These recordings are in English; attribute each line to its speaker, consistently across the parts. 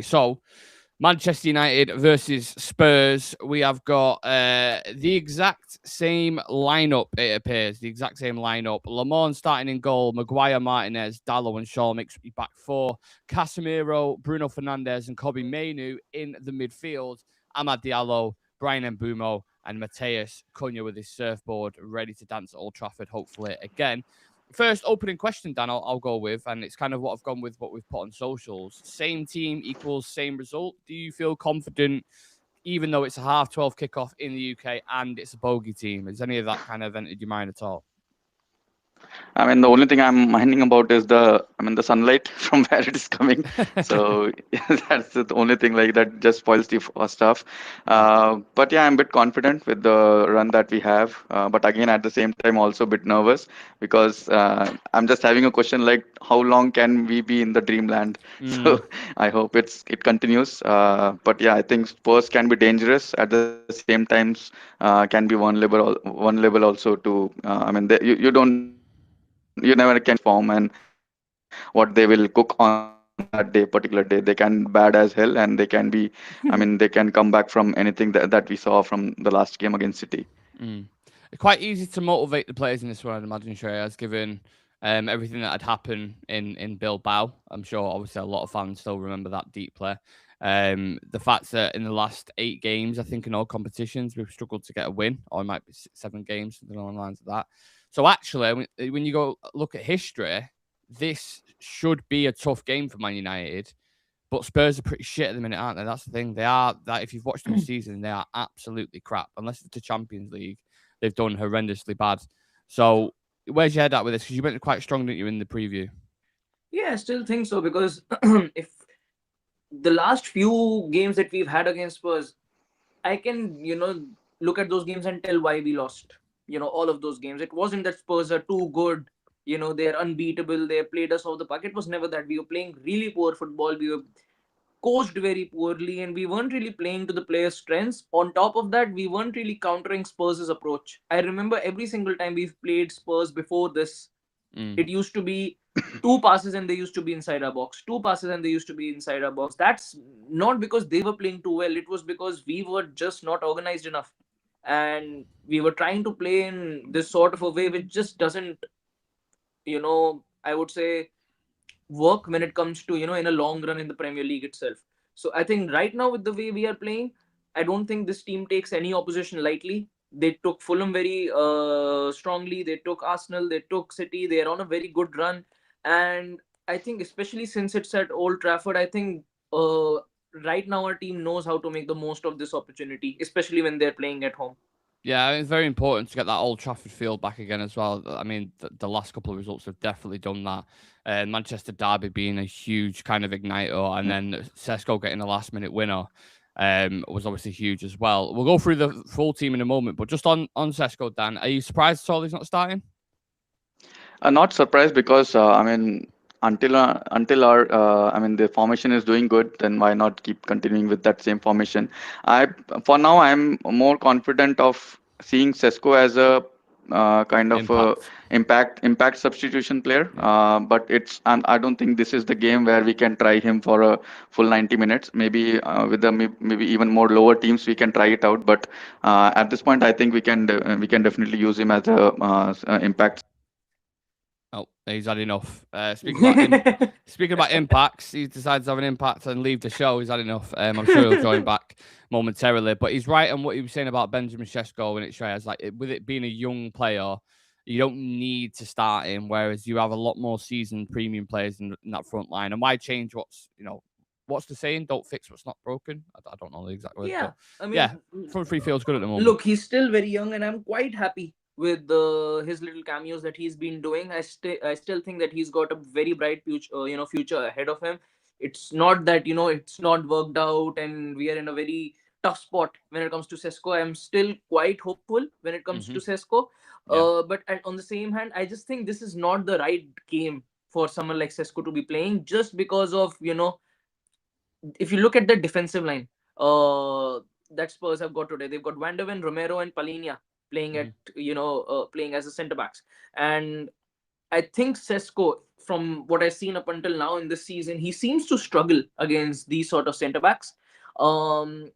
Speaker 1: So, Manchester United versus Spurs. We have got the exact same lineup, it appears. The exact same lineup. Lamont starting in goal. Maguire, Martinez, Dallo and Shaw mixed back four. Casemiro, Bruno Fernandes and Kobe Mainu in the midfield. Amad Diallo, Brian Mbumo and Mateus Cunha with his surfboard ready to dance at Old Trafford, hopefully again. First opening question, Dan, I'll go with, and it's kind of what I've gone with, what we've put on socials. Same team equals same result. Do you feel confident, even though it's a 12:30 kickoff in the UK and it's a bogey team? Has any of that kind of entered your mind at all?
Speaker 2: I mean, the only thing I'm minding about is the sunlight from where it is coming. So that's the only thing like that just spoils the stuff. But yeah, I'm a bit confident with the run that we have. But again, at the same time, also a bit nervous because I'm just having a question like, how long can we be in the dreamland? So I hope it continues. But yeah, I think Spurs can be dangerous at the same times. Can be one level also to. I mean, you don't you never can form and what they will cook on that day particular day. They can bad as hell and they can be. I mean, they can come back from anything that we saw from the last game against City.
Speaker 1: Quite easy to motivate the players in this one, I'd imagine, Shreyas, given everything that had happened in Bilbao. I'm sure, obviously, a lot of fans still remember that deeply. The fact that in the last 8 games, I think in all competitions, we've struggled to get a win, or it might be 7 games, something along the lines of that. So actually, when you go look at history, this should be a tough game for Man United. But Spurs are pretty shit at the minute, aren't they? That's the thing. They are, that if you've watched them this season, they are absolutely crap. Unless it's the Champions League, they've done horrendously bad. So where's your head at with this? Because you went quite strong, didn't you, in the preview?
Speaker 3: Yeah, I still think so because if the last few games that we've had against Spurs, I can, look at those games and tell why we lost. All of those games. It wasn't that Spurs are too good. They're unbeatable. They played us off the park. It was never that. We were playing really poor football. We were coached very poorly and we weren't really playing to the players' strengths. On top of that, we weren't really countering Spurs' approach. I remember every single time we've played Spurs before this, it used to be two passes and they used to be inside our box. Two passes and they used to be inside our box. That's not because they were playing too well. It was because we were just not organized enough. And we were trying to play in this sort of a way which just doesn't, I would say, work when it comes to, in a long run in the Premier League itself. So I think right now with the way we are playing, I don't think this team takes any opposition lightly. They took Fulham very strongly. They took Arsenal. They took City. They are on a very good run. And I think especially since it's at Old Trafford, I think right now our team knows how to make the most of this opportunity, especially when they're playing at home.
Speaker 1: Yeah, it's very important to get that Old Trafford feel back again as well. I mean, the last couple of results have definitely done that. Manchester Derby being a huge kind of igniter, and then Sesko getting a last-minute winner was obviously huge as well. We'll go through the full team in a moment, but just on Sesko, Dan, are you surprised at all he's not starting?
Speaker 2: Not surprised because I mean until our I mean the formation is doing good, then why not keep continuing with that same formation? I For now I'm more confident of seeing Sesko as a kind of a
Speaker 1: Impact.
Speaker 2: impact substitution player.
Speaker 1: Yeah.
Speaker 2: But it's and I don't think this is the game where we can try him for a full 90 minutes. Maybe with the maybe even more lower teams we can try it out. But at this point I think we can definitely use him as a impact.
Speaker 1: Oh, he's had enough. Speaking about impacts, he decides to have an impact and leave the show. He's had enough. I'm sure he'll join back momentarily. But he's right on what he was saying about Benjamin Sesko and it Shreyas. Like with it being a young player, you don't need to start him. Whereas you have a lot more seasoned premium players in that front line. And why change what's the saying? Don't fix what's not broken. I don't know the exact words,
Speaker 3: Yeah,
Speaker 1: but
Speaker 3: I
Speaker 1: yeah,
Speaker 3: mean,
Speaker 1: front three feels good at the moment.
Speaker 3: look, he's still very young, and I'm quite happy with his little cameos that he's been doing. I still think that he's got a very bright future, future ahead of him. It's not that it's not worked out, and we are in a very tough spot when it comes to Sesko. I'm still quite hopeful when it comes to Sesko.
Speaker 1: Yeah.
Speaker 3: But on the same hand, I just think this is not the right game for someone like Sesko to be playing, just because of if you look at the defensive line that Spurs have got today, they've got Van der Ven, Romero, and Palhinha playing at playing as the centre backs, and I think Sesko, from what I've seen up until now in this season, he seems to struggle against these sort of centre backs. Um,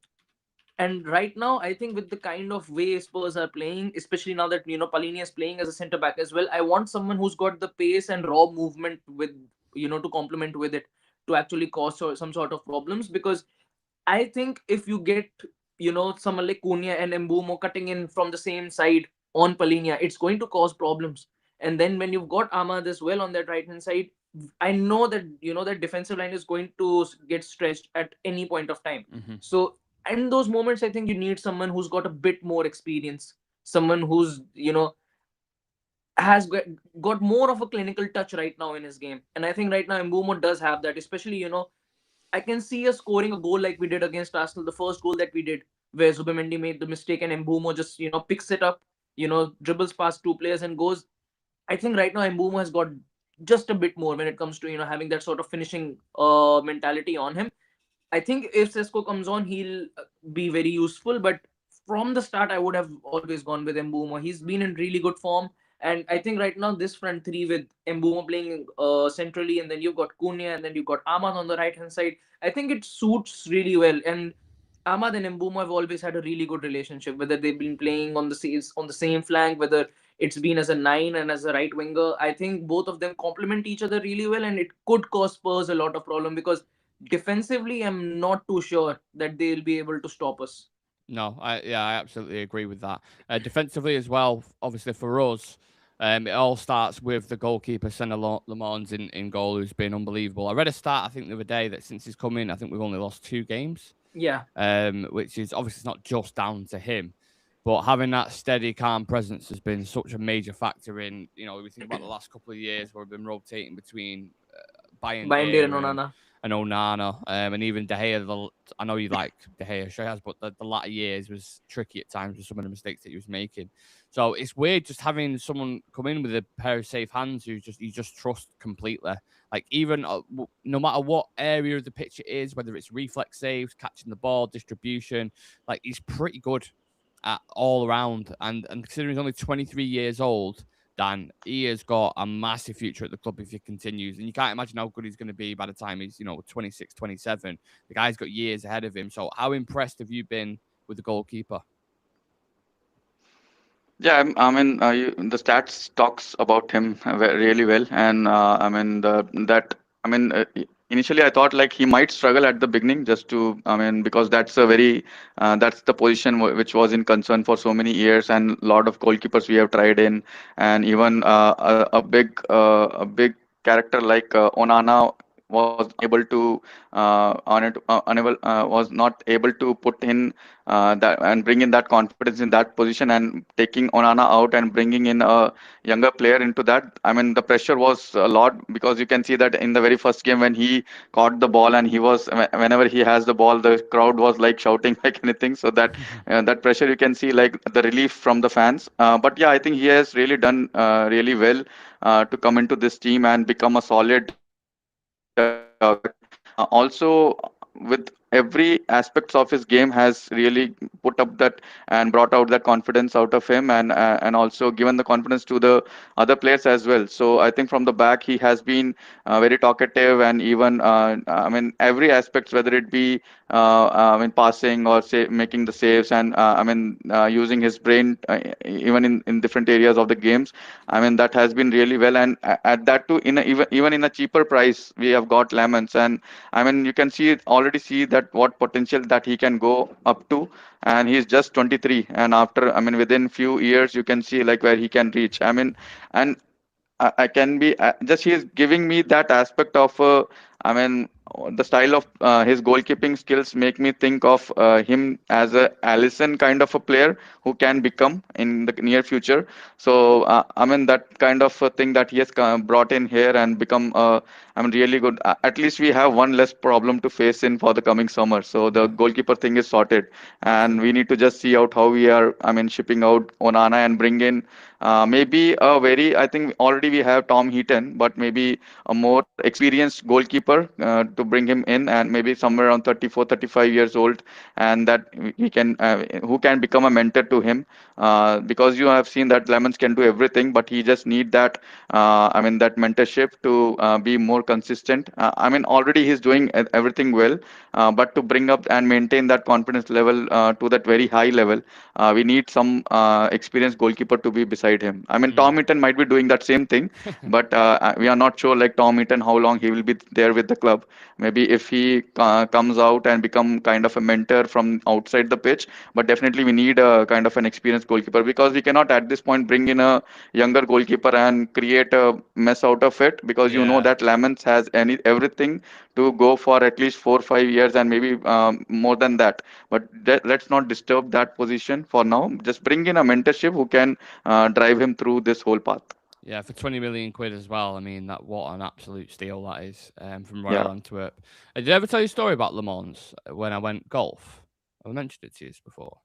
Speaker 3: and right now, I think with the kind of way Spurs are playing, especially now that Palini is playing as a centre back as well, I want someone who's got the pace and raw movement with to complement with it to actually cause some sort of problems. Because I think if you get someone like Cunha and Mbumo cutting in from the same side on Palinia, it's going to cause problems. And then when you've got Ahmad as well on that right hand side, I know that that defensive line is going to get stretched at any point of time.
Speaker 1: Hmm.
Speaker 3: So in those moments, I think you need someone who's got a bit more experience, someone who's has got more of a clinical touch right now in his game. And I think right now Mbumo does have that, especially I can see us scoring a goal like we did against Arsenal, the first goal that we did, where Zubimendi made the mistake and Mbumo just, picks it up, dribbles past two players and goes. I think right now Mbumo has got just a bit more when it comes to, having that sort of finishing mentality on him. I think if Sesko comes on, he'll be very useful. But from the start, I would have always gone with Mbumo. He's been in really good form. And I think right now, this front three with Mbumo playing centrally, and then you've got Cunha, and then you've got Ahmad on the right hand side, I think it suits really well. And Ahmad and Mbumo have always had a really good relationship, whether they've been playing on the same flank, whether it's been as a nine and as a right winger. I think both of them complement each other really well, and it could cause Spurs a lot of problem because defensively, I'm not too sure that they'll be able to stop us.
Speaker 1: No, I absolutely agree with that. Defensively as well, obviously for us, it all starts with the goalkeeper, Senna Lemons in goal, who's been unbelievable. I read a stat, I think, the other day that since he's come in, I think we've only lost 2 games,
Speaker 3: Yeah,
Speaker 1: which is obviously it's not just down to him. But having that steady, calm presence has been such a major factor in, we think about the last couple of years where we've been rotating between Bayern
Speaker 3: Binder and
Speaker 1: Gear
Speaker 3: Onana.
Speaker 1: and Onana, and even De Gea. I know you like De Gea, Shreyas, but the latter years was tricky at times with some of the mistakes that he was making. So it's weird just having someone come in with a pair of safe hands who you just trust completely. Like even no matter what area of the pitch it is, whether it's reflex saves, catching the ball, distribution, like he's pretty good at all around. And considering he's only 23 years old, Dan, he has got a massive future at the club if he continues. And you can't imagine how good he's going to be by the time he's, 26, 27. The guy's got years ahead of him. So how impressed have you been with the goalkeeper?
Speaker 2: Yeah, the stats talks about him really well, and initially I thought like he might struggle at the beginning, just to because that's a very that's the position which was in concern for so many years, and a lot of goalkeepers we have tried in, and even a big character like Onana was unable to unable was not able to put in that and bring in that confidence in that position, and taking Onana out and bringing in a younger player into that. I mean, the pressure was a lot, because you can see that in the very first game when he caught the ball, and he was whenever he has the ball, the crowd was like shouting like anything. So that pressure, you can see like the relief from the fans. But yeah, I think he has really done really well to come into this team and become a solid goalkeeper. Also, with every aspects of his game has really put up that and brought out that confidence out of him, and also given the confidence to the other players as well. So I think from the back he has been very talkative, and even every aspects, whether it be passing or say making the saves, and using his brain even in different areas of the games. I mean, that has been really well, and at that too, even in a cheaper price we have got Lemons. And I mean, you can already see that what potential that he can go up to, and he's just 23. And after, I mean, within few years, you can see like where he can reach. I mean, and I can be just he is giving me that aspect of I mean the style of his goalkeeping skills make me think of him as a Allison kind of a player who can become in the near future. So I mean that kind of a thing that he has brought in here and become I mean really good. At least we have one less problem to face in for the coming summer. So the
Speaker 1: Yeah,
Speaker 2: goalkeeper thing is sorted, and we
Speaker 1: absolutely.
Speaker 2: need to just see out how we are. I mean shipping out Onana and bring in maybe a very, I think already we have Tom Heaton, but maybe a more experienced goalkeeper to to bring him in, and maybe somewhere around 34, 35 years old, and that he can who can become a mentor to him, because you have seen that Lemons can do everything, but he just need that that mentorship to be more consistent. Already he's doing everything well, but to bring up and maintain that confidence level to that very high level, we need some experienced goalkeeper to be beside him. Tom Hinton might be doing that same thing, but we are not sure, like Tom Hinton, how long he will be there with the club. Maybe if he comes out and become kind of a mentor from outside the pitch, but definitely we need a kind of an experienced goalkeeper, because we cannot at this point bring in a younger goalkeeper and create a mess out of it, because you know
Speaker 1: Yeah.
Speaker 2: that Lamens has everything to go for at least 4 or 5 years, and maybe more than that. But let's not disturb that position for now. Just bring in a mentorship who can drive him through this whole path.
Speaker 1: Yeah, for 20 million quid as well. I mean, what an absolute steal that is from
Speaker 2: Yeah.
Speaker 1: Royal Antwerp. Did I ever tell you a story about Le Mans when I went golf? I mentioned it to you before.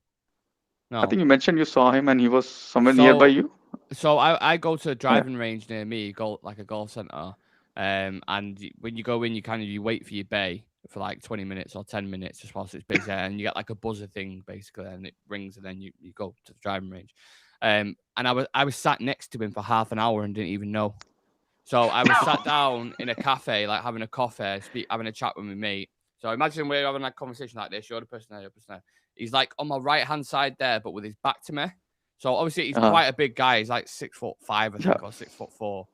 Speaker 2: I
Speaker 1: No.
Speaker 2: think you mentioned you saw him and he was somewhere nearby
Speaker 1: So,
Speaker 2: you.
Speaker 1: so I go to a
Speaker 2: Yeah.
Speaker 1: driving range near me, like a golf centre. And when you go in, you wait for your bay for like 20 minutes or 10 minutes just whilst it's busy, and you get like a buzzer thing basically, and it rings, and then you go to the driving range. And I was sat next to him for half an hour and didn't even know. So I was sat down in a cafe, like having a coffee, having a chat with my mate. So imagine we're having a conversation like this. You're the person there, you're the person there. He's like on my right hand side there, but with his back to me. So obviously he's quite a big guy. He's like 6'5", I think,
Speaker 2: Yeah.
Speaker 1: or 6'4".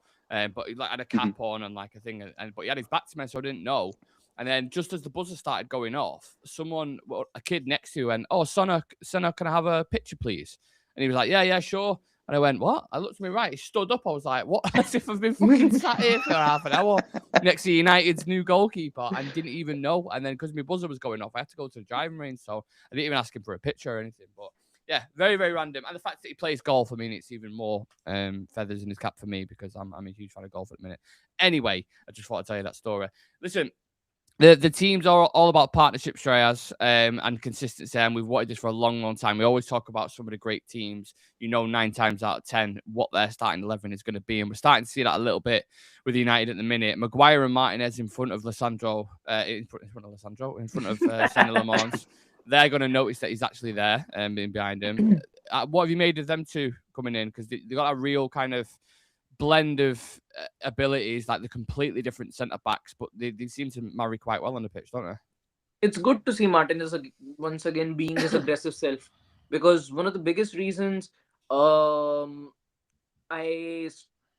Speaker 1: But he like had a
Speaker 2: Mhm.
Speaker 1: cap on and like a thing, but he had his back to me, so I didn't know. And then just as the buzzer started going off, a kid next to you went, "Oh, Sonna, can I have a picture, please?" And he was like, "Yeah, sure." And I went, "What?" I looked to my right. He stood up. I was like, "What?" As if I've been fucking sat here for half an hour next to United's new goalkeeper and didn't even know. And then because my buzzer was going off, I had to go to the driving range. So I didn't even ask him for a picture or anything. But yeah, very, very random. And the fact that he plays golf, I mean, it's even more feathers in his cap for me, because I'm a huge fan of golf at the minute. Anyway, I just thought I'd tell you that story. Listen, the teams are all about partnership, Shreyas, and consistency, and we've wanted this for a long, long time. We always talk about some of the great teams. 9 times out of 10 what their starting 11 is going to be, and we're starting to see that a little bit with United at the minute. Maguire and Martinez in front of Lissandro, in front of Senna Lamont. They're going to notice that he's actually there and being behind him. What have you made of them two coming in? Because they got a real kind of blend of abilities, like the completely different centre backs, but they seem to marry quite well on the pitch, don't they?
Speaker 3: It's good to see Martinez once again being his aggressive self, because one of the biggest reasons I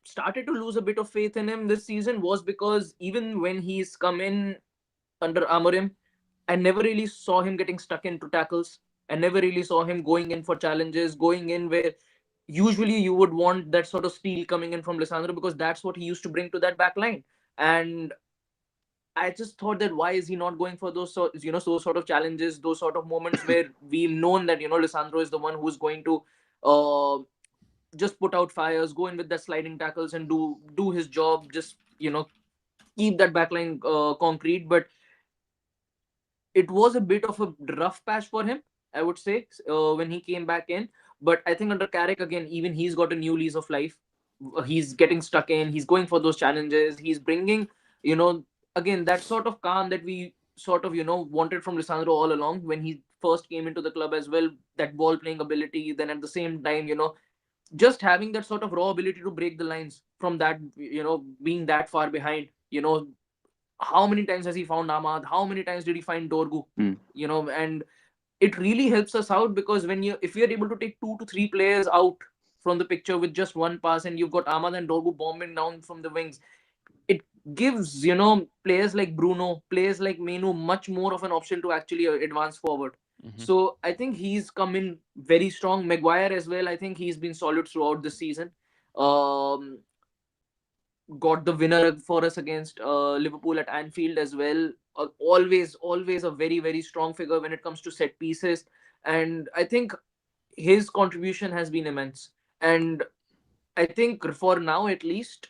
Speaker 3: started to lose a bit of faith in him this season was because even when he's come in under Amorim, I never really saw him getting stuck into tackles. I never really saw him going in for challenges, going in where usually you would want that sort of steel coming in from Lisandro, because that's what he used to bring to that back line. And I just thought that why is he not going for those sort of challenges, those sort of moments where we've known that Lisandro is the one who's going to uh, just put out fires, go in with that sliding tackles and do his job, just keep that backline concrete. But it was a bit of a rough patch for him, I would say, when he came back in. But I think under Carrick again, even he's got a new lease of life. He's getting stuck in. He's going for those challenges. He's bringing, again, that sort of calm that we sort of wanted from Lisandro all along when he first came into the club as well. That ball playing ability. Then at the same time, just having that sort of raw ability to break the lines from that, being that far behind. How many times has he found Ahmad? How many times did he find Dorgu? And it really helps us out, because if you're able to take 2 to 3 players out from the picture with just one pass, and you've got Ahmad and Dorgu bombing down from the wings, it gives players like Bruno, players like Menu much more of an option to actually advance forward. So I think he's come in very strong. Maguire as well, I think he's been solid throughout the season. um got the winner for us against Liverpool at Anfield as well. Always a very, very strong figure when it comes to set pieces. And I think his contribution has been immense. And I think for now, at least,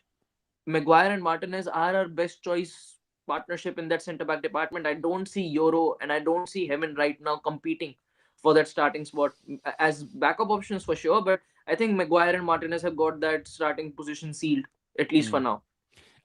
Speaker 3: Maguire and Martinez are our best choice partnership in that centre back department. I don't see Euro and I don't see Heaven right now competing for that starting spot as backup options for sure. But I think Maguire and Martinez have got that starting position sealed, at least for now.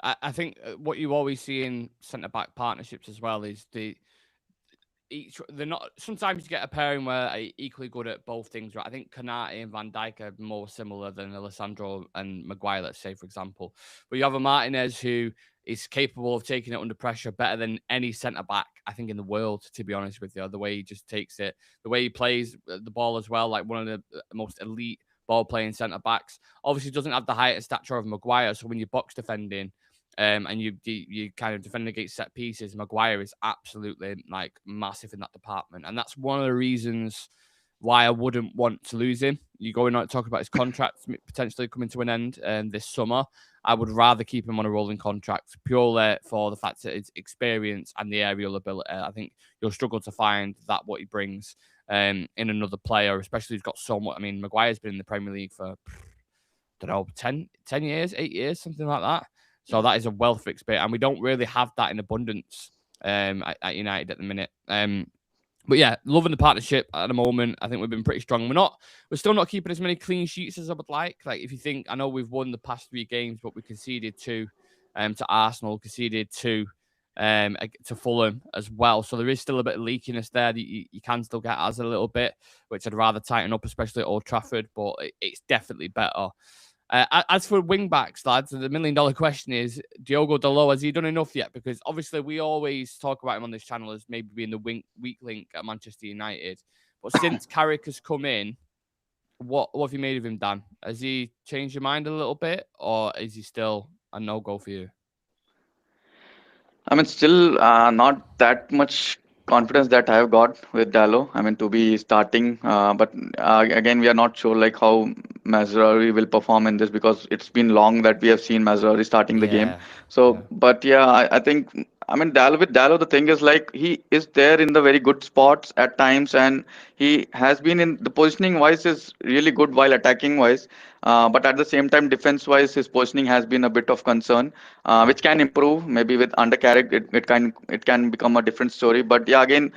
Speaker 1: I think what you always see in centre-back partnerships as well is they're not. Sometimes you get a pairing where are equally good at both things, right? I think Konate and Van Dijk are more similar than Alessandro and Maguire, let's say, for example. But you have a Martinez who is capable of taking it under pressure better than any centre back, I think, in the world, to be honest with you. The way he just takes it, the way he plays the ball as well, like one of the most elite ball playing centre backs. Obviously, doesn't have the height and stature of Maguire, so when you're box defending, and you kind of defend against set pieces, Maguire is absolutely like massive in that department, and that's one of the reasons why I wouldn't want to lose him. You going on talking about his contract potentially coming to an end this summer. I would rather keep him on a rolling contract purely for the fact that his experience and the aerial ability. I think you'll struggle to find that what he brings in another player, especially who's got so much. I mean, Maguire's been in the Premier League for, I don't know, 10 years, 8 years, something like that. So that is a wealth of experience, and we don't really have that in abundance at United at the minute. But yeah, loving the partnership at the moment. I think we've been pretty strong. We're still not keeping as many clean sheets as I would like. Like if you think, I know we've won the past 3 games, but we conceded 2 to Arsenal, conceded 2 to Fulham as well. So there is still a bit of leakiness there that you can still get as a little bit, which I'd rather tighten up, especially at Old Trafford. But it's definitely better. As for wing backs, lads, the $1 million question is, Diogo Dalot, has he done enough yet? Because obviously we always talk about him on this channel as maybe being the weak link at Manchester United. But since Carrick has come in, what have you made of him, Dan? Has he changed your mind a little bit, or is he still a no-go for you?
Speaker 2: I mean, still not that much confidence that I have got with Dallo. I mean, to be starting, but again, we are not sure like how Mazraoui will perform in this because it's been long that we have seen Mazraoui starting the game. So, but yeah, I think. I mean, with Dallo, the thing is like he is there in the very good spots at times, and he has been in the positioning wise is really good while attacking wise. But at the same time, defense wise, his positioning has been a bit of concern, which can improve. Maybe with under Carrick, it can become a different story. But yeah, again,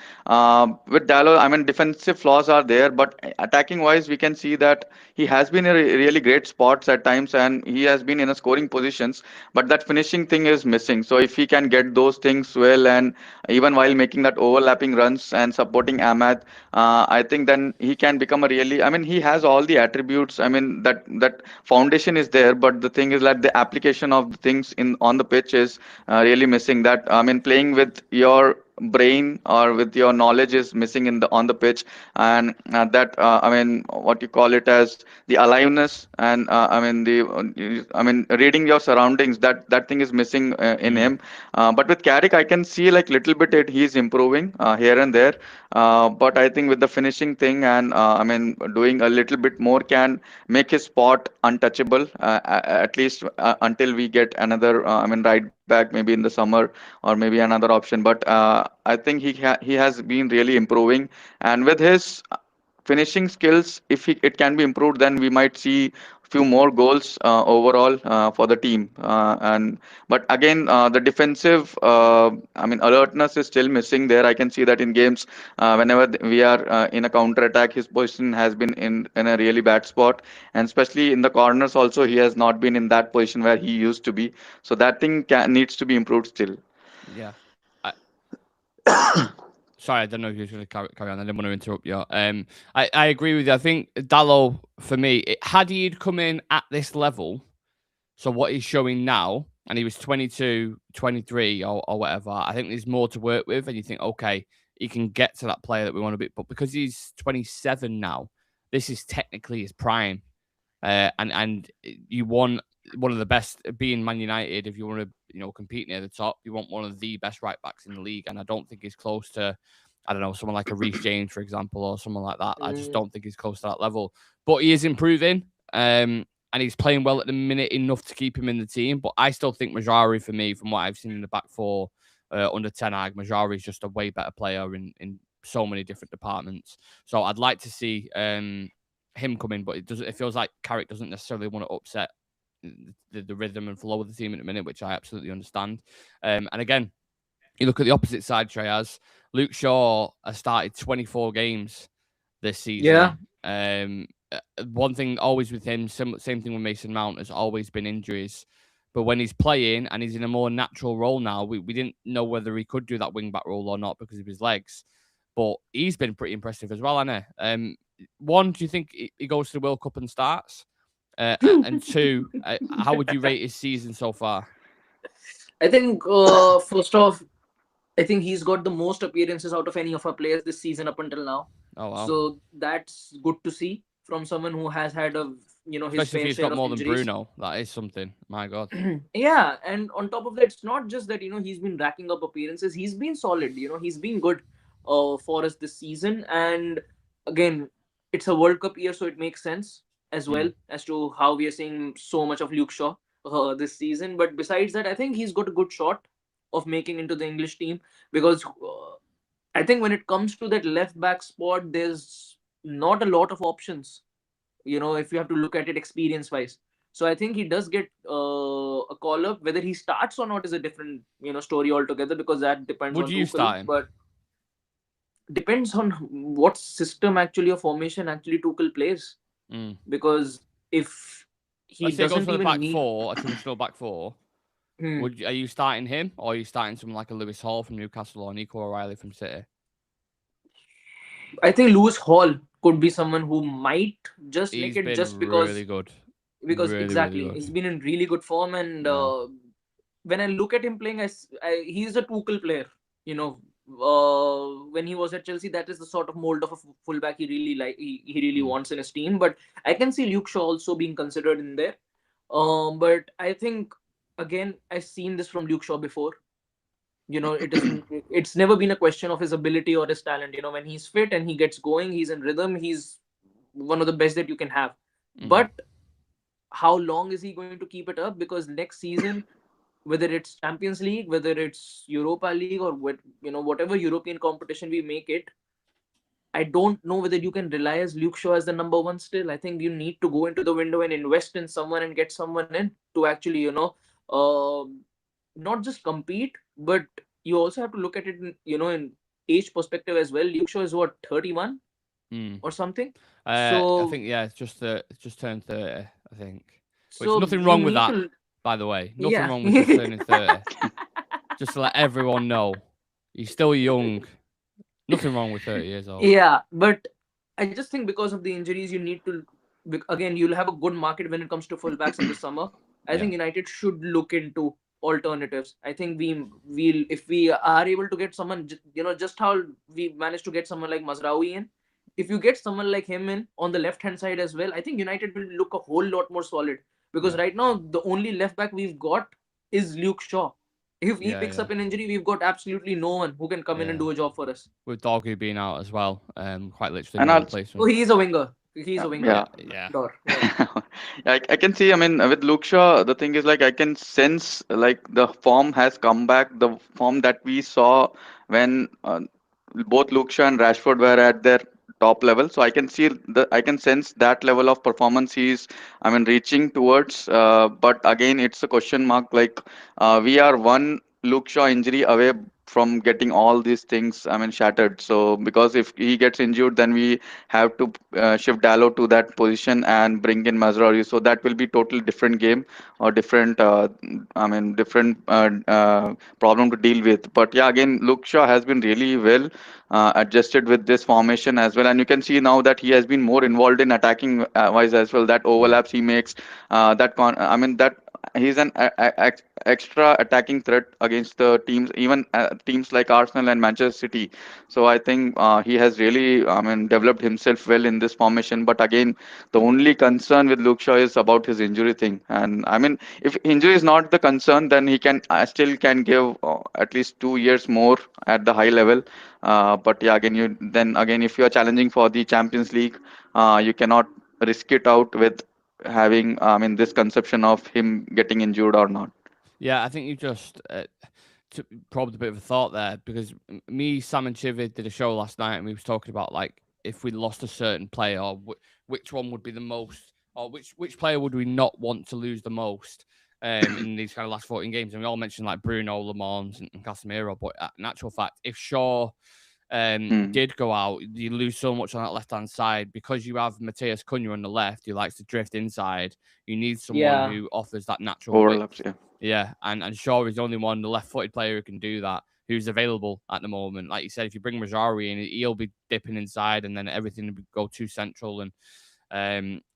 Speaker 2: with Dallo, I mean, defensive flaws are there, but attacking wise, we can see that he has been in really great spots at times, and he has been in a scoring positions. But that finishing thing is missing. So if he can get those things well, and even while making that overlapping runs and supporting Ahmad, I think then he can become a really. I mean, he has all the attributes. I mean, that foundation is there, but the thing is that the application of the things in on the pitch is really missing. That I mean, playing with your brain or with your knowledge is missing in the on the pitch, and that I mean, what you call it as the aliveness, and I mean, reading your surroundings. That thing is missing in him. But with Carrick, I can see like little bit he's improving here and there. But I think with the finishing thing and I mean doing a little bit more can make his spot untouchable at least until we get another I mean right back maybe in the summer or maybe another option. But I think he has been really improving, and with his finishing skills, if it can be improved, then we might see few more goals overall for the team. And but again, the defensive, I mean, alertness is still missing there. I can see that in games whenever we are in a counter attack, his position has been in a really bad spot, and especially in the corners also, he has not been in that position where he used to be. So that thing needs to be improved still.
Speaker 1: Yeah. Sorry, I don't know if you were going to carry on. I didn't want to interrupt you. I agree with you. I think Dallo, for me, had he come in at this level, so what he's showing now, and he was 22, 23 or whatever, I think there's more to work with. And you think, okay, he can get to that player that we want to be. But because he's 27 now, this is technically his prime. And you want one of the best, being Man United, if you want to, compete near the top, you want one of the best right backs in the league. And I don't think he's close to, I don't know, someone like a Reece James, for example, or someone like that. I just don't think he's close to that level. But he is improving, and he's playing well at the minute, enough to keep him in the team. But I still think Mazraoui, for me, from what I've seen in the back four under Ten Hag, Mazraoui is just a way better player in so many different departments. So I'd like to see him come in, but it feels like Carrick doesn't necessarily want to upset the rhythm and flow of the team in a minute, which I absolutely understand. And again, you look at the opposite side, Shreyas. Luke Shaw has started 24 games this season. Yeah. One thing always with him, same thing with Mason Mount, has always been injuries. But when he's playing and he's in a more natural role now, we didn't know whether he could do that wing-back role or not because of his legs. But he's been pretty impressive as well, hasn't he? One, do you think he goes to the World Cup and starts? And two, how would you rate his season so far?
Speaker 3: I think first off, I think he's got the most appearances out of any of our players this season up until now.
Speaker 1: Oh, wow.
Speaker 3: So that's good to see from someone who has had a his
Speaker 1: Especially if
Speaker 3: fair
Speaker 1: he's
Speaker 3: share
Speaker 1: got
Speaker 3: of
Speaker 1: more than
Speaker 3: injuries.
Speaker 1: Bruno. That is something. My God.
Speaker 3: Yeah, and on top of that, it's not just that he's been racking up appearances. He's been solid. He's been good for us this season. And again, it's a World Cup year, so it makes sense as well as to how we are seeing so much of Luke Shaw this season. But besides that, I think he's got a good shot of making into the English team because I think when it comes to that left back spot, there's not a lot of options. If you have to look at it experience wise. So I think he does get a call up. Whether he starts or not is a different story altogether because that depends
Speaker 1: Would
Speaker 3: on
Speaker 1: you
Speaker 3: Tuchel.
Speaker 1: start him?
Speaker 3: But depends on what system actually or formation actually Tuchel plays. Because if he
Speaker 1: Let's say he goes
Speaker 3: doesn't
Speaker 1: for the
Speaker 3: even
Speaker 1: back
Speaker 3: need,
Speaker 1: four, a traditional back four. Are you starting him or are you starting someone like a Lewis Hall from Newcastle or Nico O'Reilly from City?
Speaker 3: I think Lewis Hall could be someone who might just
Speaker 1: He's
Speaker 3: make it
Speaker 1: been
Speaker 3: just
Speaker 1: really good.
Speaker 3: because
Speaker 1: Really,
Speaker 3: exactly
Speaker 1: really good.
Speaker 3: he's been in really good form. And when I look at him playing, he's a Tuchel player. When he was at Chelsea, that is the sort of mold of a fullback he really he really wants in his team. But I can see Luke Shaw also being considered in there. But I think again, I've seen this from Luke Shaw before. It's never been a question of his ability or his talent. When he's fit and he gets going, he's in rhythm, he's one of the best that you can have. But how long is he going to keep it up? Because next season, whether it's Champions League, whether it's Europa League, or whatever European competition we make it, I don't know whether you can rely as Luke Shaw as the number one still. I think you need to go into the window and invest in someone and get someone in to actually, uh, not just compete, but you also have to look at it in age perspective as well. Luke Shaw is what, 31 or something?
Speaker 1: I think it's just turned 30, I think. Which
Speaker 3: So
Speaker 1: nothing
Speaker 3: you
Speaker 1: wrong with
Speaker 3: need
Speaker 1: that,
Speaker 3: to,
Speaker 1: by the way. Nothing
Speaker 3: yeah.
Speaker 1: wrong with just turning 30. Just to let everyone know. He's still young. Nothing wrong with 30 years old.
Speaker 3: Yeah, but I just think because of the injuries, you need to again, you'll have a good market when it comes to fullbacks in the summer. I think United should look into alternatives. I think we'll if we are able to get someone, just how we managed to get someone like Mazraoui in. If you get someone like him in on the left hand side as well, I think United will look a whole lot more solid. Because right now the only left back we've got is Luke Shaw. If he picks up an injury, we've got absolutely no one who can come in and do a job for us.
Speaker 1: With Doggy being out as well, quite literally
Speaker 2: And
Speaker 1: no
Speaker 2: also,
Speaker 1: replacement.
Speaker 3: Oh, he's a winger. He's a winger.
Speaker 1: Yeah.
Speaker 3: Yeah.
Speaker 2: I can see. I mean, with Luke Shaw, the thing is like I can sense like the form has come back. The form that we saw when both Luke Shaw and Rashford were at their top level. So I can sense that level of performance he's, I mean, reaching towards. But again, it's a question mark. Like we are one Luke Shaw injury away from getting all these things, I mean, shattered. So because if he gets injured, then we have to shift Dalot to that position and bring in Mazraoui. So that will be totally different game or different, different problem to deal with. But yeah, again, Luke Shaw has been really well adjusted with this formation as well, and you can see now that he has been more involved in attacking wise as well. That overlaps he makes, that he's an extra attacking threat against the teams, even teams like Arsenal and Manchester City. So I think he has really, developed himself well in this formation. But again, the only concern with Luke Shaw is about his injury thing. And I mean, if injury is not the concern, then he can still can give at least 2 years more at the high level. But yeah, again, if you are challenging for the Champions League, you cannot risk it out with having, this conception of him getting injured or not.
Speaker 1: Yeah, I think you just probed a bit of a thought there because me, Sam, and Chivy did a show last night and we was talking about like if we lost a certain player, or which one would be the most, or which player would we not want to lose the most in these kind of last 14 games. And we all mentioned like Bruno, Lamont, and Casemiro. But in actual fact, if Shaw did go out, you lose so much on that left-hand side because you have Matthias Cunha on the left who likes to drift inside. You need someone who offers that natural
Speaker 2: overlaps.
Speaker 1: width. Yeah, and Shaw is the only one, the left-footed player who can do that, who's available at the moment. Like you said, if you bring Rajari in, he'll be dipping inside, and then everything will go too central. And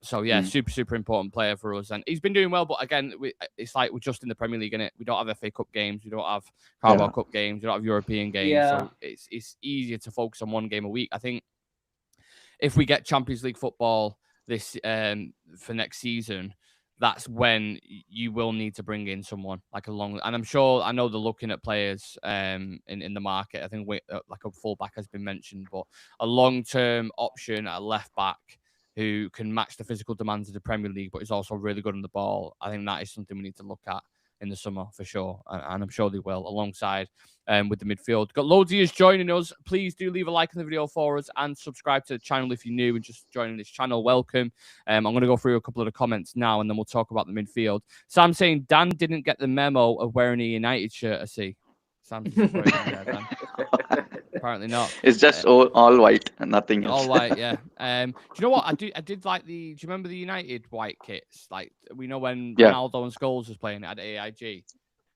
Speaker 1: so yeah, super important player for us, and he's been doing well. But again, it's like we're just in the Premier League, innit? We don't have FA Cup games, we don't have Carabao Cup games, we don't have European games, so it's easier to focus on one game a week. I think if we get Champions League football this for next season, that's when you will need to bring in someone like a long. And I know they're looking at players in the market. I think like a fullback has been mentioned, but a long-term option at left back who can match the physical demands of the Premier League, but is also really good on the ball. I think that is something we need to look at in the summer for sure, and I'm sure they will, alongside with the midfield. Got loads of you joining us. Please do leave a like on the video for us and subscribe to the channel if you're new and just joining this channel. Welcome. I'm going to go through a couple of the comments now, and then we'll talk about the midfield. Sam saying Dan didn't get the memo of wearing a United shirt. I see. Sam's disappointed there, Dan. Apparently not.
Speaker 2: It's just all white and nothing else.
Speaker 1: All white, yeah. Do you know what? I did like do you remember the United white kits? Like, we know when Ronaldo and Scholes was playing at AIG.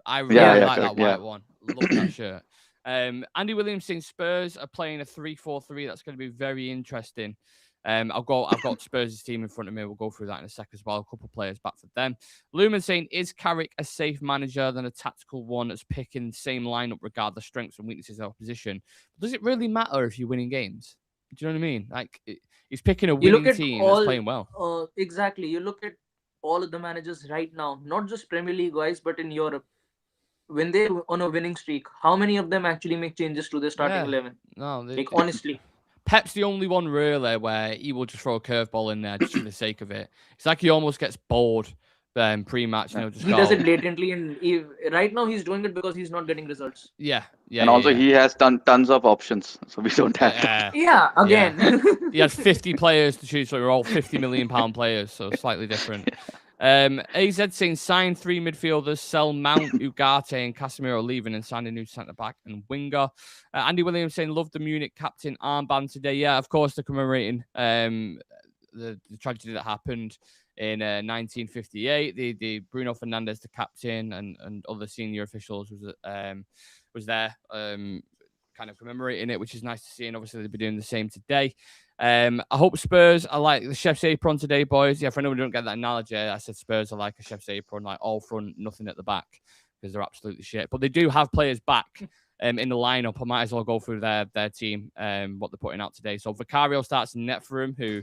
Speaker 1: I really like that white one. Love that shirt. Andy Williams saying Spurs are playing a 3-4-3. That's going to be very interesting. I've got Spurs' team in front of me. We'll go through that in a second as well. A couple of players back for them. Lumen saying, is Carrick a safe manager than a tactical one that's picking the same lineup regardless strengths and weaknesses of opposition? Does it really matter if you're winning games? Do you know what I mean? Like, he's picking a winning team that's playing well.
Speaker 3: Exactly. You look at all of the managers right now, not just Premier League guys, but in Europe. When they're on a winning streak, how many of them actually make changes to their starting 11?
Speaker 1: No,
Speaker 3: honestly.
Speaker 1: Pep's the only one really where he will just throw a curveball in there just for the sake of it. It's like he almost gets bored pre-match.
Speaker 3: He does it blatantly, and right now he's doing it because he's not getting results.
Speaker 1: Yeah.
Speaker 2: And also he has tons of options, so we don't have to.
Speaker 3: Yeah, again.
Speaker 1: He has 50 players to choose, so we're all £50 million pound-players, so slightly different. AZ saying sign 3 midfielders, sell Mount, Ugarte and Casemiro leaving and sign a new centre-back and winger. Andy Williams saying love the Munich captain armband today. Yeah, of course, they're commemorating the tragedy that happened in 1958. The Bruno Fernandes, the captain, and other senior officials was there kind of commemorating it, which is nice to see, and obviously they'll be doing the same today. I hope Spurs are like the chef's apron today, boys. Yeah, for anyone who don't get that analogy, I said Spurs are like a chef's apron, like all front, nothing at the back, because they're absolutely shit. But they do have players back in the lineup. I might as well go through their team, what they're putting out today. So Vicario starts in net for him, who,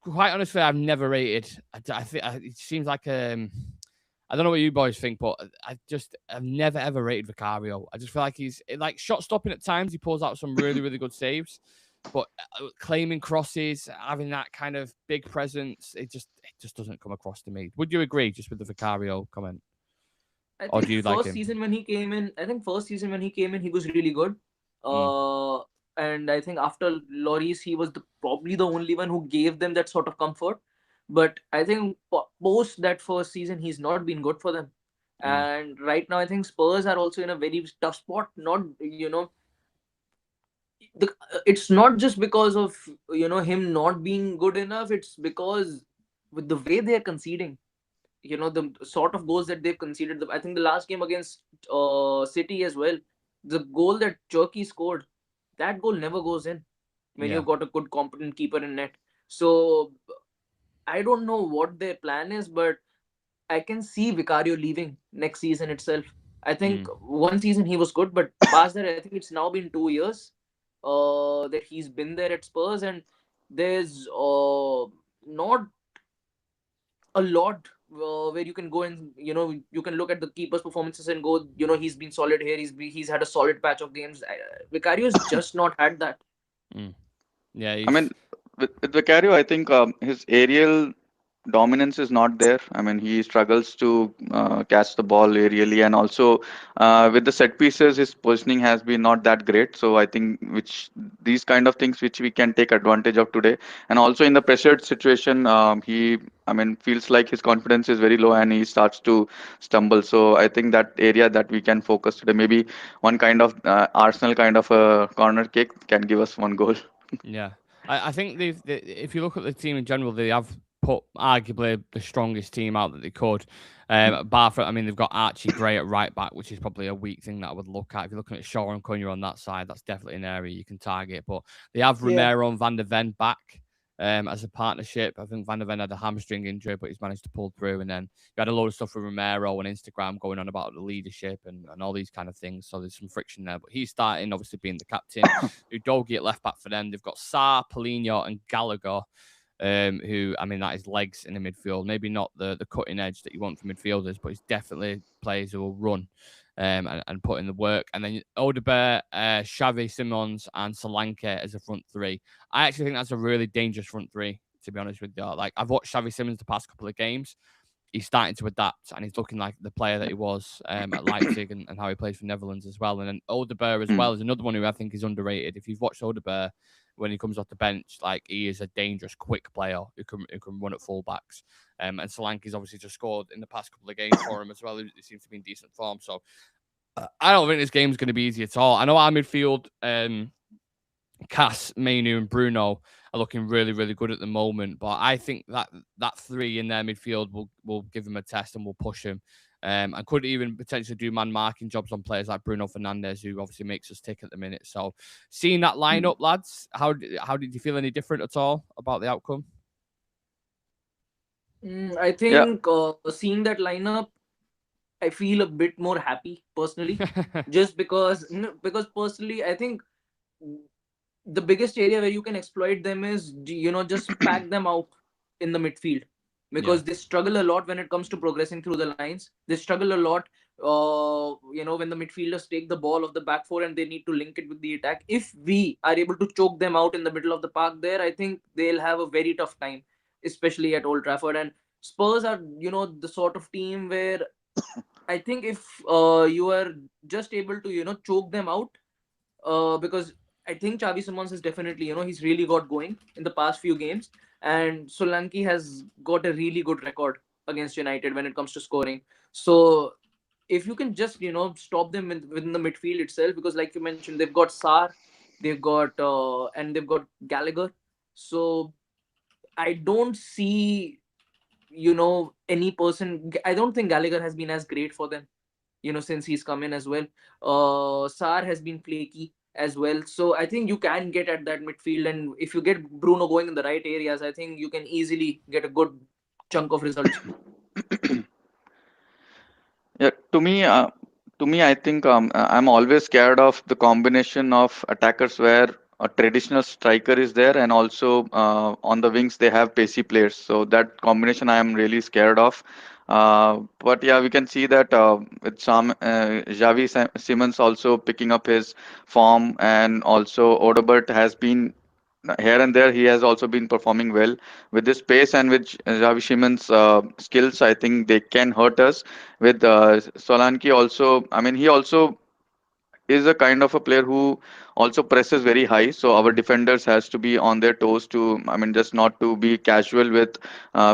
Speaker 1: quite honestly, I've never rated. I think it seems like I don't know what you boys think, but I've never ever rated Vicario. I just feel like he's like shot stopping at times. He pulls out some really, really good saves. But claiming crosses, having that kind of big presence, it just doesn't come across to me. Would you agree just with the Vicario comment?
Speaker 3: Or do you like him? First season when he came in, he was really good. And I think after Lloris, he was probably the only one who gave them that sort of comfort. But I think post that first season, he's not been good for them. And right now, I think Spurs are also in a very tough spot. It's not just because of him not being good enough. It's because with the way they're conceding, the sort of goals that they've conceded. I think the last game against City as well, the goal that Turkey scored, that goal never goes in when you've got a good, competent keeper in net. So I don't know what their plan is, but I can see Vicario leaving next season itself. I think one season he was good, but past that, I think it's now been 2 years that he's been there at Spurs, and there's not a lot where you can go and you can look at the keeper's performances and go, he's been solid here, he's had a solid patch of games. Vicario's just not had that.
Speaker 2: I mean, with Vicario, I think his aerial dominance is not there. I mean, he struggles to catch the ball aerially, and also with the set pieces, his positioning has been not that great. So I think which these kind of things which we can take advantage of today, and also in the pressured situation, he I mean feels like his confidence is very low and he starts to stumble. So I think that area that we can focus today, maybe one kind of Arsenal kind of a corner kick can give us one goal.
Speaker 1: Yeah, I think if you look at the team in general, they have put arguably the strongest team out that they could. Bar for, I mean, they've got Archie Gray at right back, which is probably a weak thing that I would look at. If you're looking at Shaw and Cunha on that side, that's definitely an area you can target. But they have
Speaker 3: Yeah.
Speaker 1: Romero and Van der Ven back. As a partnership, I think Van der Ven had a hamstring injury, but he's managed to pull through. And then you had a load of stuff with Romero on Instagram going on about the leadership and all these kind of things. So there's some friction there. But he's starting, obviously, being the captain. Udogi at left back for them. They've got Sarr, Paulinho, and Gallagher, who, I mean, that is legs in the midfield. Maybe not the cutting edge that you want from midfielders, but he's definitely players who will run and put in the work. And then Odegaard, Xavi, Simons, and Solanke as a front three. I actually think that's a really dangerous front three, to be honest with you. Like, I've watched Xavi Simons the past couple of games. He's starting to adapt and he's looking like the player that he was at Leipzig and how he plays for Netherlands as well. And then Odegaard as
Speaker 2: Hmm.
Speaker 1: well is another one who I think is underrated. If you've watched Odegaard when he comes off the bench, like he is a dangerous, quick player who can run at fullbacks. And Solanke's obviously just scored in the past couple of games for him as well. He seems to be in decent form. So I don't think this game's going to be easy at all. I know our midfield, Cass, Mainu, and Bruno are looking really, really good at the moment. But I think that three in their midfield will give him a test and will push him. And could even potentially do man marking jobs on players like Bruno Fernandes, who obviously makes us tick at the minute. So, seeing that lineup, lads, how did you feel any different at all about the outcome?
Speaker 3: I
Speaker 2: Yeah.
Speaker 3: think seeing that lineup, I feel a bit more happy personally, just because because personally I think the biggest area where you can exploit them is just pack them out in the midfield,
Speaker 1: Yeah,
Speaker 3: because they struggle a lot when it comes to progressing through the lines. They struggle a lot when the midfielders take the ball of the back four and they need to link it with the attack. If we are able to choke them out in the middle of the park there, I think they'll have a very tough time, especially at Old Trafford. And Spurs are the sort of team where I think if you are just able to choke them out, because I think Xavi Simons is definitely, he's really got going in the past few games, and Solanke has got a really good record against United when it comes to scoring. So if you can just stop them within the midfield itself, because like you mentioned, they've got Sar, they've got and they've got Gallagher. So I don't see any person. I don't think Gallagher has been as great for them since he's come in as well. Sar has been flaky as well. So I think you can get at that midfield, and if you get Bruno going in the right areas, I think you can easily get a good chunk of results.
Speaker 2: Yeah, to me, I think I'm always scared of the combination of attackers where a traditional striker is there and also on the wings they have pacey players. So that combination I am really scared of. But yeah, we can see that with some Simmons also picking up his form, and also Odobert has been here and there. He has also been performing well with this pace and with Javi Simmons' skills. I think they can hurt us with Solanke also. I mean, he also is a kind of a player who also presses very high. So our defenders has to be on their toes to, I mean, just not to be casual with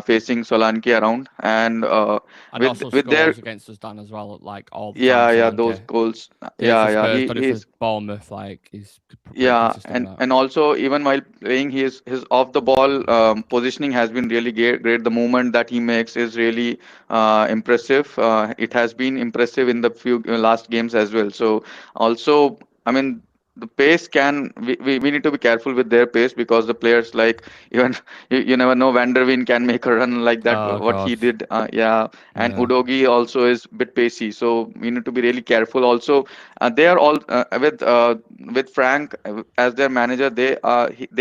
Speaker 2: facing Solanke around. And
Speaker 1: and
Speaker 2: with
Speaker 1: also
Speaker 2: their
Speaker 1: scores against us, Dan, as well, like all the time.
Speaker 2: yeah, yeah, those
Speaker 1: Solanke
Speaker 2: goals.
Speaker 1: did it for
Speaker 2: Yeah,
Speaker 1: Spurs, done it for
Speaker 2: he's
Speaker 1: Bournemouth. Like he's pretty
Speaker 2: yeah,
Speaker 1: consistent with that.
Speaker 2: and also even while playing, his off the ball positioning has been really great. The movement that he makes is really impressive. It has been impressive in the few last games as well. So also, I mean, the pace can we need to be careful with their pace, because the players like even you never know, Van der Ven can make a run like that
Speaker 1: Oh
Speaker 2: what he
Speaker 1: god,
Speaker 2: did. Yeah, and
Speaker 1: yeah.
Speaker 2: Udogi also is a bit pacey. So we need to be really careful. Also, they are all with Frank as their manager. They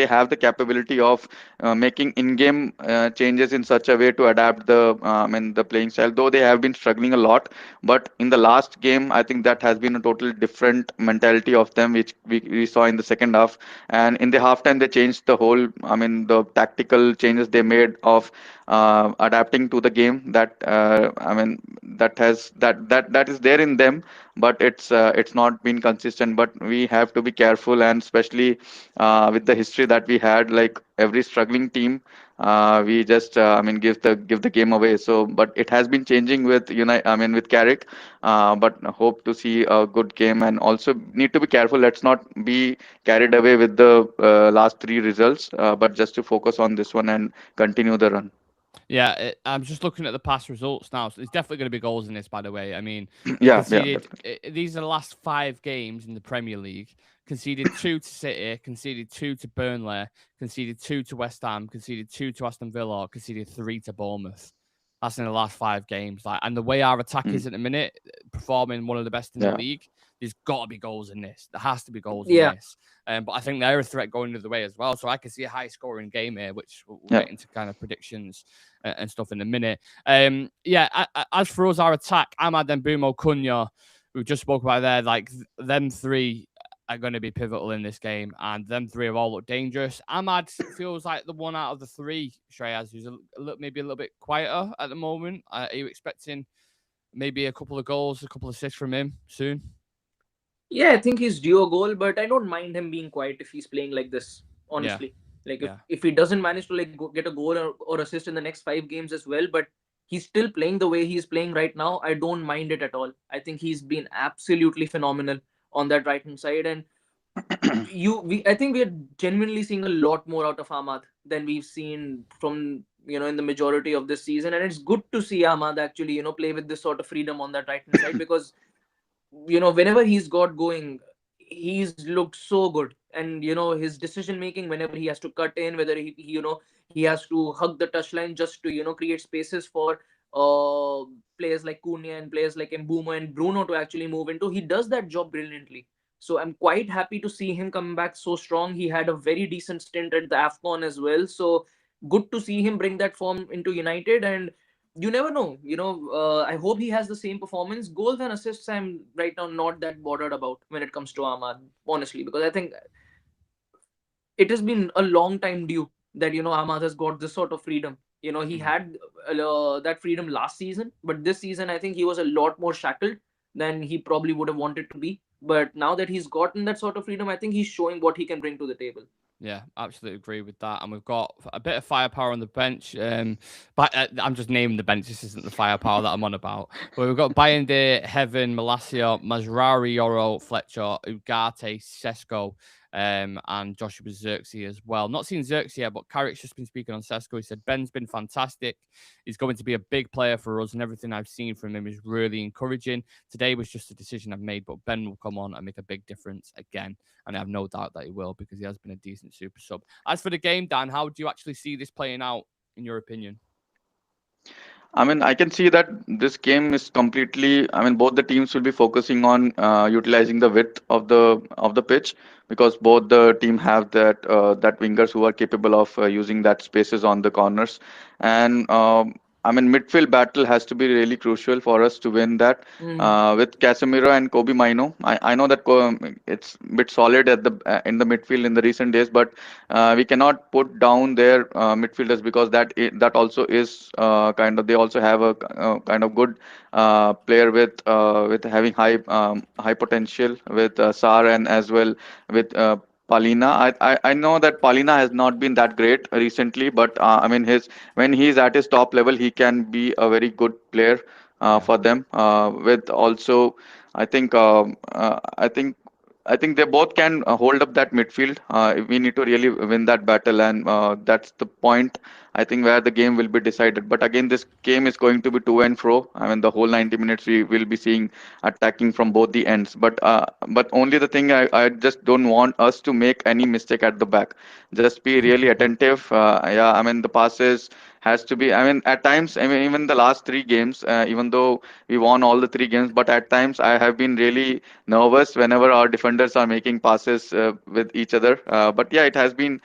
Speaker 2: have the capability of making in-game changes in such a way to adapt I mean the playing style. Though they have been struggling a lot, but in the last game, I think that has been a total different mentality of them, we saw in the second half. And in the halftime, they changed the whole, I mean, the tactical changes they made of adapting to the game that, I mean, that is there in them, but it's not been consistent. But we have to be careful, and especially with the history that we had, like every struggling team, we just I mean give the game away. So, but it has been changing with I mean with Carrick, but hope to see a good game, and also need to be careful. Let's not be carried away with the last three results, but just to focus on this one and continue the run.
Speaker 1: Yeah, I'm just looking at the past results now. So there's definitely going to be goals in this, by the way. I mean, they
Speaker 2: Yeah, yeah,
Speaker 1: conceded.
Speaker 2: definitely.
Speaker 1: These are the last 5 games in the Premier League. Conceded 2 to City, conceded 2 to Burnley, conceded 2 to West Ham, conceded 2 to Aston Villa, conceded 3 to Bournemouth. That's in the last 5 games. Like, and the way our attack
Speaker 2: Mm,
Speaker 1: is at the minute, performing one of the best in the
Speaker 2: yeah,
Speaker 1: league, there's got to be goals in this. There has to be goals in
Speaker 3: Yeah.
Speaker 1: this. But I think they're a threat going the other way as well. So I can see a high scoring game here, which we'll
Speaker 2: yeah.
Speaker 1: get into kind of predictions and stuff in a minute. As for us, our attack, Ahmad and Bumo Cunha, we just spoke about there, like them three are going to be pivotal in this game, and them three have all looked dangerous. Ahmad feels like the one out of the three, Shreyas, who's maybe a little bit quieter at the moment. Are you expecting maybe a couple of goals, a couple of assists from him soon?
Speaker 3: Yeah, I think he's due a goal, but I don't mind him being quiet if he's playing like this.
Speaker 1: Yeah,
Speaker 3: Honestly, like
Speaker 1: yeah.
Speaker 3: if he doesn't manage to get a goal or assist in the next 5 games as well, but he's still playing the way he's playing right now, I don't mind it at all. I think he's been absolutely phenomenal on that right hand side, and I think we are genuinely seeing a lot more out of Ahmad than we've seen from in the majority of this season, and it's good to see Ahmad actually play with this sort of freedom on that right hand side because whenever he's got going, he's looked so good. And his decision making whenever he has to cut in, whether he has to hug the touchline just to create spaces for uh players like Cunha and players like Mbuma and Bruno to actually move into, he does that job brilliantly. So I'm quite happy to see him come back so strong. He had a very decent stint at the AFCON as well, so good to see him bring that form into United. And you never know. I hope he has the same performance. Goals and assists, I'm right now not that bothered about when it comes to Ahmad, honestly, because I think it has been a long time due that Ahmad has got this sort of freedom. He
Speaker 1: Mhm.
Speaker 3: had that freedom last season, but this season I think he was a lot more shackled than he probably would have wanted to be. But now that he's gotten that sort of freedom, I think he's showing what he can bring to the table.
Speaker 1: Yeah, absolutely agree with that. And we've got a bit of firepower on the bench. But I'm just naming the bench. This isn't the firepower that I'm on about. But we've got Bayende, Heaven, Malacia, Mazrari, Yoro, Fletcher, Ugarte, Sesko, and Joshua Xerxes as well. Not seen Xerxes yet, but Carrick's just been speaking on Sesko. He said Ben's been fantastic. He's going to be a big player for us, and everything I've seen from him is really encouraging. Today was just a decision I've made, but Ben will come on and make a big difference again. And I have no doubt that he will because he has been a decent super sub. As for the game, Dan, how do you actually see this playing out, in your opinion?
Speaker 2: I mean, I can see that this game is completely. I mean, both the teams will be focusing on utilizing the width of the pitch, because both the team have that wingers who are capable of using that spaces on the corners. And I mean, midfield battle has to be really crucial for us to win that.
Speaker 3: Mm.
Speaker 2: With Casemiro and Kobe Mino, I know that it's a bit solid at the in the midfield in the recent days, but we cannot put down their midfielders, because that also is kind of, they also have a kind of good player with having high potential with Sar, and as well with Palina. I know that Palina has not been that great recently, but I mean, his when he's at his top level, he can be a very good player
Speaker 1: Yeah.
Speaker 2: for them. With also, I think I think they both can hold up that midfield. We need to really win that battle, and that's the point, I think, where the game will be decided. But again, this game is going to be to and fro. I mean, the whole 90 minutes we will be seeing attacking from both the ends. But only the thing, I just don't want us to make any mistake at the back. Just be really attentive. Yeah, I mean, the passes has to be. I mean, at times, I mean, even the last three games, even though we won all the three games, but at times I have been really nervous whenever our defenders are making passes with each other. But yeah, it has been.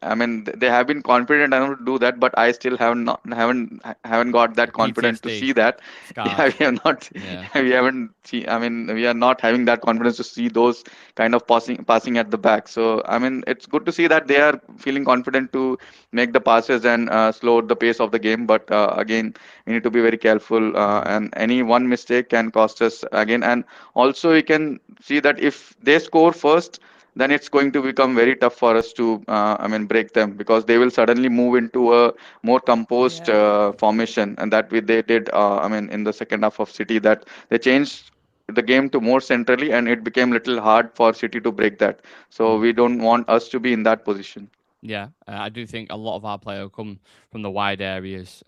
Speaker 2: I mean, they have been confident enough to do that, but I still haven't got that confidence to
Speaker 1: PTSD
Speaker 2: see that.
Speaker 1: scars.
Speaker 2: Yeah, we have not.
Speaker 1: Yeah.
Speaker 2: We haven't seen. I mean, we are not having that confidence to see those kind of passing at the back. So I mean, it's good to see that they are feeling confident to make the passes and slow the pace of the game. But again, we need to be very careful, and any one mistake can cost us again. And also, we can see that if they score first, then it's going to become very tough for us to, I mean, break them, because they will suddenly move into a more composed
Speaker 1: Yeah.
Speaker 2: formation, and that way they did. I mean, in the second half of City, that they changed the game to more centrally, and it became little hard for City to break that. So
Speaker 1: Mm.
Speaker 2: we don't want us to be in that position.
Speaker 1: Yeah, I do think a lot of our play will come from the wide areas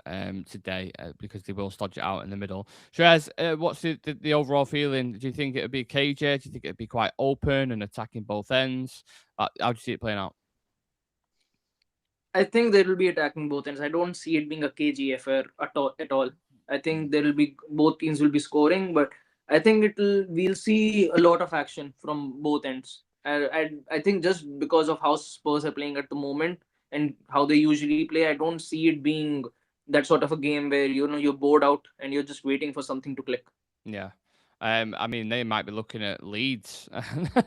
Speaker 1: today because they will stodge it out in the middle. Shreyas, what's the overall feeling? Do you think it would be a cagey? Do you think it would be quite open and attacking both ends? How do you see it playing out?
Speaker 3: I think they will be attacking both ends. I don't see it being a KG affair at all. At all. I think there will be both teams will be scoring, but I think we'll see a lot of action from both ends. I think just because of how Spurs are playing at the moment and how they usually play, I don't see it being that sort of a game where you're bored out and you're just waiting for something to click.
Speaker 1: Yeah. I mean, they might be looking at Leeds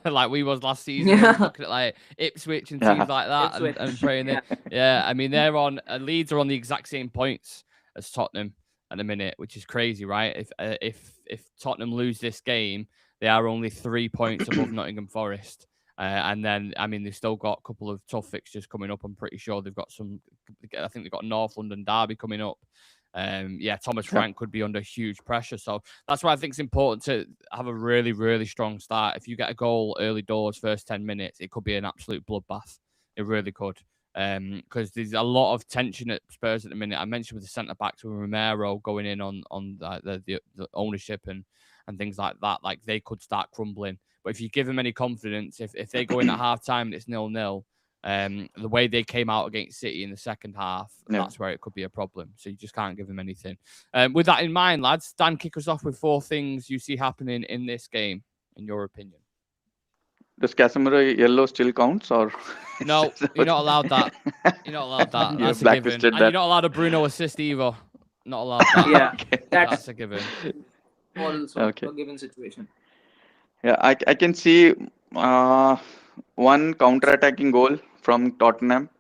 Speaker 1: like we was last season. They was
Speaker 3: Yeah,
Speaker 1: looking at like Ipswich and
Speaker 2: Yeah.
Speaker 1: teams like that
Speaker 3: Ipswich.
Speaker 1: and praying
Speaker 3: Yeah,
Speaker 1: it. Yeah, I mean, they're on Leeds are on the exact same points as Tottenham at the minute, which is crazy, right? If Tottenham lose this game, they are only 3 points above Nottingham Forest. And then, I mean, they've still got a couple of tough fixtures coming up. I'm pretty sure they've got some. I think they've got North London derby coming up. Yeah, Thomas
Speaker 2: Yeah.
Speaker 1: Frank could be under huge pressure. So that's why I think it's important to have a really, really strong start. If you get a goal early doors, first 10 minutes, it could be an absolute bloodbath. It really could. Because there's a lot of tension at Spurs at the minute. I mentioned with the centre backs with Romero going in on the ownership and things like that. Like they could start crumbling. But if you give them any confidence, if they go in at half time and it's 0-0, the way they came out against City in the second half,
Speaker 2: Yeah.
Speaker 1: that's where it could be a problem. So you just can't give them anything. With that in mind, lads, Dan, kick us off with 4 things you see happening in this game, in your opinion.
Speaker 2: Does Casemiro yellow still counts, or
Speaker 1: No, you're not allowed that. You're not allowed that.
Speaker 2: You
Speaker 1: That's
Speaker 2: have
Speaker 1: a given.
Speaker 2: blacklisted
Speaker 1: And you're
Speaker 2: that.
Speaker 1: not allowed a Bruno assist either. Not allowed that.
Speaker 3: yeah.
Speaker 2: Okay.
Speaker 1: That's
Speaker 3: That's
Speaker 1: a given.
Speaker 3: also
Speaker 2: Okay.
Speaker 3: a given situation.
Speaker 2: Yeah, I can see uh, one counter-attacking goal from Tottenham,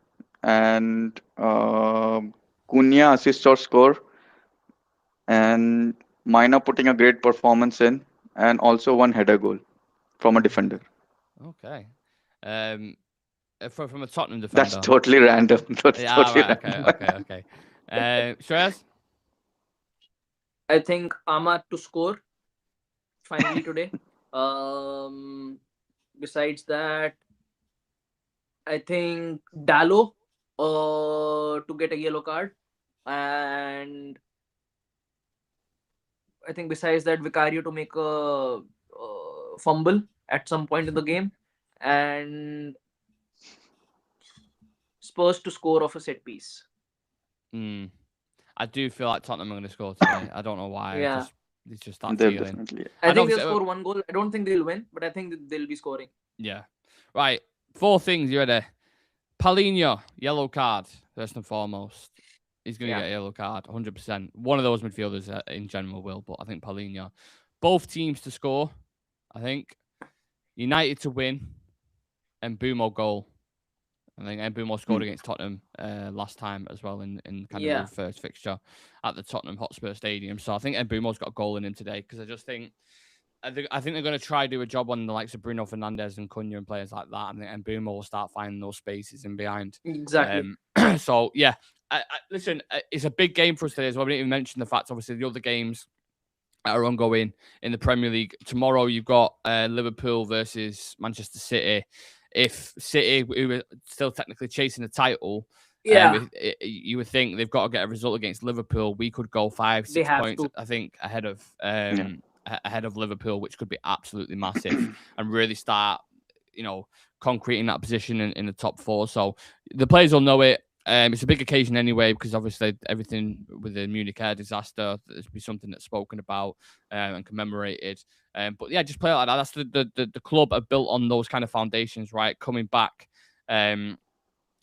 Speaker 2: and Cunha assist or score, and Mina putting a great performance in, and also one header goal from a defender.
Speaker 1: Okay. From a Tottenham
Speaker 2: That's
Speaker 1: defender.
Speaker 2: totally random. That's
Speaker 1: Yeah,
Speaker 2: totally
Speaker 1: right.
Speaker 2: random.
Speaker 1: Okay. Shreyas?
Speaker 3: I think Ahmad to score finally today. Um, Besides that, I think Dallo to get a yellow card, and I think besides that, Vicario to make a fumble at some point in the game, and Spurs to score off a set piece.
Speaker 1: I do feel like Tottenham are going to score today. I don't know why.
Speaker 3: Yeah,
Speaker 1: It's just that
Speaker 2: They'll
Speaker 1: feeling.
Speaker 2: definitely.
Speaker 3: I
Speaker 1: And
Speaker 3: think they'll
Speaker 1: obviously,
Speaker 3: score one goal. I don't think they'll win, but I think that they'll be scoring.
Speaker 1: yeah. Right. 4 things. You ready? Paulinho, yellow card, first and foremost. He's going to
Speaker 3: Yeah.
Speaker 1: get a yellow card, 100%. One of those midfielders in general will, but I think Paulinho. Both teams to score, I think. United to win, and Mbumo goal. I think Mbumo scored against Tottenham last time as well in kind
Speaker 3: Yeah.
Speaker 1: of the first fixture at the Tottenham Hotspur Stadium. So I think Mbumo's got a goal in him today because I think they're going to try do a job on the likes of Bruno Fernandes and Cunha and players like that. And then Mbumo will start finding those spaces in behind.
Speaker 3: Exactly.
Speaker 1: So yeah, listen, it's a big game for us today as well. We didn't even mention the fact, obviously, the other games that are ongoing in the Premier League. Tomorrow you've got Liverpool versus Manchester City. If City, who are still technically chasing the title,
Speaker 3: Yeah.
Speaker 1: you would think they've got to get a result against Liverpool. We could go 5-6
Speaker 3: They have
Speaker 1: points,
Speaker 3: to.
Speaker 1: I think, ahead of Liverpool, which could be absolutely massive and really start, concreting that position in the top 4. So the players will know it. It's a big occasion anyway, because obviously everything with the Munich air disaster, there's be something that's spoken about and commemorated. But yeah, just play like that. That's the club are built on those kind of foundations, right? Coming back,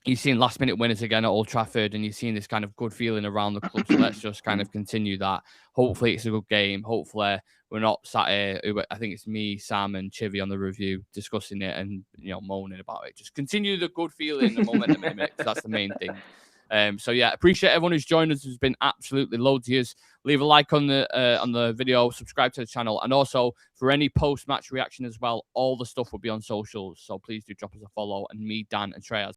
Speaker 1: you've seen last minute winners again at Old Trafford, and you've seen this kind of good feeling around the club. So let's just kind of continue that. Hopefully it's a good game. Hopefully we're not sat here. I think it's me, Sam, and Chivy on the review discussing it and moaning about it. Just continue the good feeling, the momentum in the mix. That's the main thing. So yeah, appreciate everyone who's joined us. There's been absolutely loads of years. Leave a like on the video, subscribe to the channel, and also for any post-match reaction as well, all the stuff will be on socials. So please do drop us a follow. And me, Dan, and Shreyas